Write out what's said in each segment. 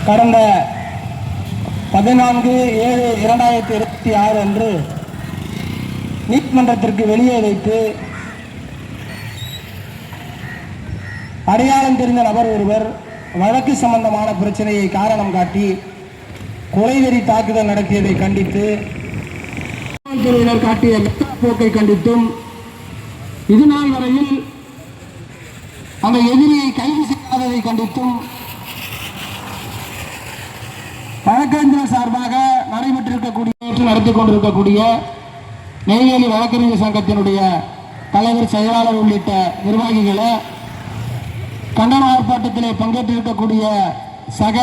கடந்த 14/7/2026 அன்று நீதிமன்றத்திற்கு வெளியே வைத்து அடையாளம் தெரிந்த நபர் ஒருவர் வழக்கு சம்பந்தமான பிரச்சனையை காரணம் காட்டி கொலைவெறி தாக்குதல் நடத்தியதை கண்டித்து காவல்துறையினர் காட்டிய போக்கை கண்டித்தும் இதுநாள் வரையில் அந்த எதிரியை கைது செய்யாததை கண்டித்தும் வழக்கறிஞர் சார்பாக நடைபெற்றிருக்கக்கூடிய நடத்தி கொண்டிருக்கக்கூடிய நெய்வேலி வழக்கறிஞர் சங்கத்தினுடைய தலைவர், செயலாளர் உள்ளிட்ட நிர்வாகிகளை, கண்டன ஆர்ப்பாட்டத்திலே பங்கேற்றிருக்கக்கூடிய சக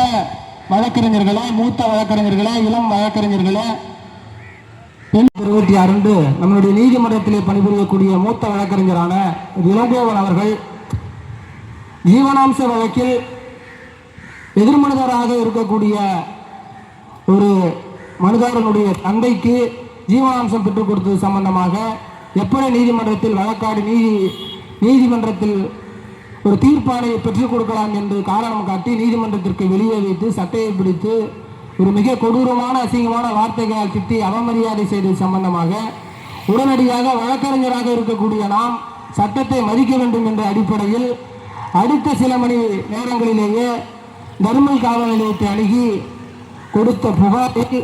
வழக்கறிஞர்களை, மூத்த வழக்கறிஞர்களை, இளம் வழக்கறிஞர்களை, 26 அன்று நம்முடைய நீதிமன்றத்திலே பணிபுரியக்கூடிய மூத்த வழக்கறிஞரான இளங்கோவன் அவர்கள் ஜீவனாம்ச வழக்கில் எதிர்மனுதாராக இருக்கக்கூடிய ஒரு மனுதாரனுடைய தந்தைக்கு ஜீவனாம்சம் பெற்றுக் கொடுத்தது சம்பந்தமாக எப்படி நீதிமன்றத்தில் வழக்காடு நீதிமன்றத்தில் ஒரு தீர்ப்பாணையை பெற்றுக் கொடுக்கலாம் என்று காரணம் காட்டி நீதிமன்றத்திற்கு வெளியே வைத்து சட்டையை பிடித்து ஒரு மிக கொடூரமான அசிங்கமான வார்த்தைகளால் திட்டி அவமரியாதை செய்தது சம்பந்தமாக உடனடியாக வழக்கறிஞராக இருக்கக்கூடிய நாம் சட்டத்தை மதிக்க வேண்டும் என்ற அடிப்படையில் அடுத்த சில மணி நேரங்களிலேயே தர்மல் காவல் நிலையத்தை அணுகி கொடுத்த புகாரில்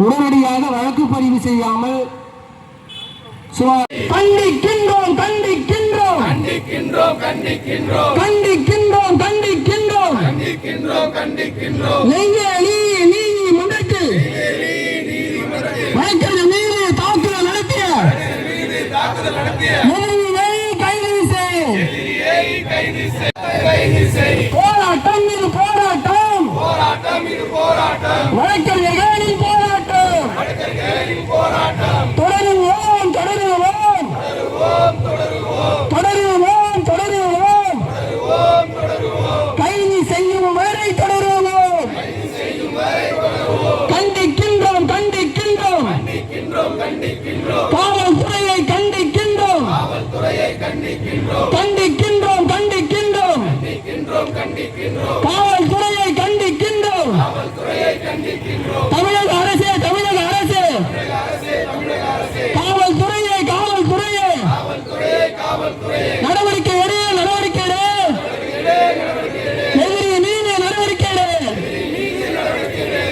உடனடியாக வழக்கு பதிவு செய்யாமல் கண்டிக்கின்றோம் கண்டிக்கின்றோம் கண்டிக்கின்றோம் கண்டிக்கின்றோம் கண்டிக்கின்றோம் கண்டிக்கின்றோம் கண்டிக்கின்றோம் கண்டிக்கின்றோம் நெய்வேலி நீதிமன்றத்தில் வழக்கறிஞர் மீது தாக்குதல் நடத்திய போராட்டம் இது போராட்டம், வழக்கறிஞர்களின் போராட்டம், தொடருவோம் தொடருவோம் தொடருவோம் தொடருவோம் கைது செய்யும் வரை தொடருவோம். கண்டிக்கின்றோம் கண்டிக்கின்றோம் காவல்துறையை கண்டிக்கின்றோம் கண்டிக்கின்றோம் கண்டிக்கின்றோம் காவல்துறையை கண்டிக்கின்றோம். தமிழக அரசே தமிழக அரசே காவல்துறையை காவல்துறையை நடவடிக்கை எடு நடவடிக்கை எடு எதிரி மீது நடவடிக்கை எடு.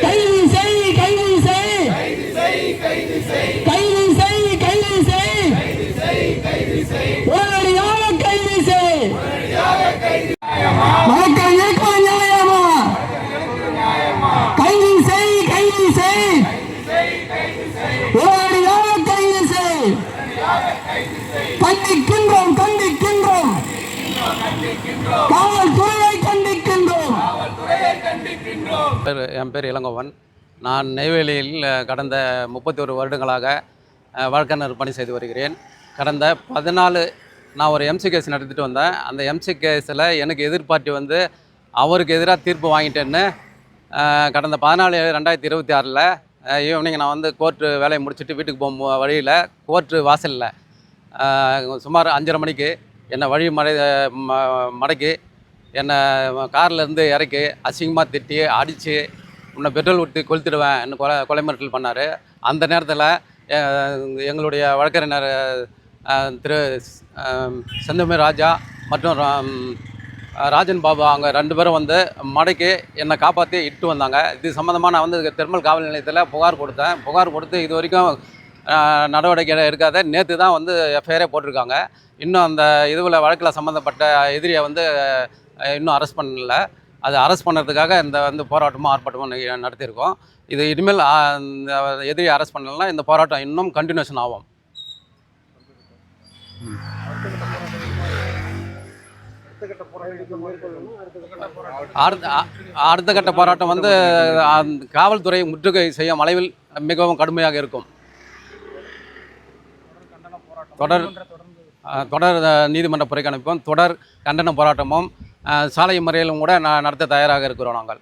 கைது செய் கைது செய் கைது செய் கைது செய் உடனடியாக கைது செய். வழக்கறிஞருக்கு நியாயமா? கைது செய் கைது செய் உடனடியாக கைது செய். கண்டிக்கின்றோம் கண்டிக்கின்றோம் காவல்துறையை கண்டிக்கின்றோம். என் பேர் இளங்கோவன். நான் நெய்வேலியில் கடந்த 31 வருடங்களாக வழக்கறிஞர் பணி செய்து வருகிறேன். கடந்த 14 நான் ஒரு எம்சி கேஸ் நடத்திட்டு வந்தேன். அந்த எம்சி கேஸில் எனக்கு எதிர்பார்ட்டி வந்து அவருக்கு எதிராக தீர்ப்பு வாங்கிட்டேன்னு கடந்த 14/7/2026 ஈவினிங் நான் வந்து கோர்ட்டு வேலையை முடிச்சுட்டு வீட்டுக்கு போகும் வழியில் கோர்ட்டு வாசலில் சுமார் 5:30 மணிக்கு என்னை வழி மடக்கி என்னை கார்லேருந்து இறக்கி அசிங்கமாக திட்டி அடித்து உன்னை பெட்ரோல் ஊற்றி கொளுத்திடுவேன் என்ன கொலை மிரட்டல் பண்ணார். அந்த நேரத்தில் எங்களுடைய வழக்கறிஞர் திரு செந்தமிழ் ராஜா மற்றும் ராஜன் பாபு அவங்க 2 பேரும் வந்து மடக்கி என்னை காப்பாற்றி இட்டு வந்தாங்க. இது சம்மந்தமாக நான் வந்து தெர்மல் காவல் நிலையத்தில் புகார் கொடுத்தேன். புகார் கொடுத்து இது வரைக்கும் நடவடிக்கை எடுக்காத நேற்று தான் வந்து எஃப்ஐஆரே போட்டிருக்காங்க. இன்னும் அந்த இதுவில் வழக்கில் சம்மந்தப்பட்ட எதிரியை வந்து இன்னும் அரெஸ்ட் பண்ணல. அது அரெஸ்ட் பண்ணுறதுக்காக இந்த வந்து போராட்டமும் ஆர்ப்பாட்டமும் நடத்தியிருக்கோம். இது இனிமேல் இந்த எதிரியை அரெஸ்ட் பண்ணலன்னா இந்த போராட்டம் இன்னும் கண்டினியூஷன் ஆகும். அடுத்த கட்ட போராட்டம் வந்து காவல்துறை முற்றுகை செய்யும் அளவில் மிகவும் கடுமையாக இருக்கும். தொடர் நீதிமன்ற புறக்கணிப்பும் தொடர் கண்டன போராட்டமும் சாலை மறியலும் கூட நடத்த தயாராக இருக்கிறோம் நாங்கள்.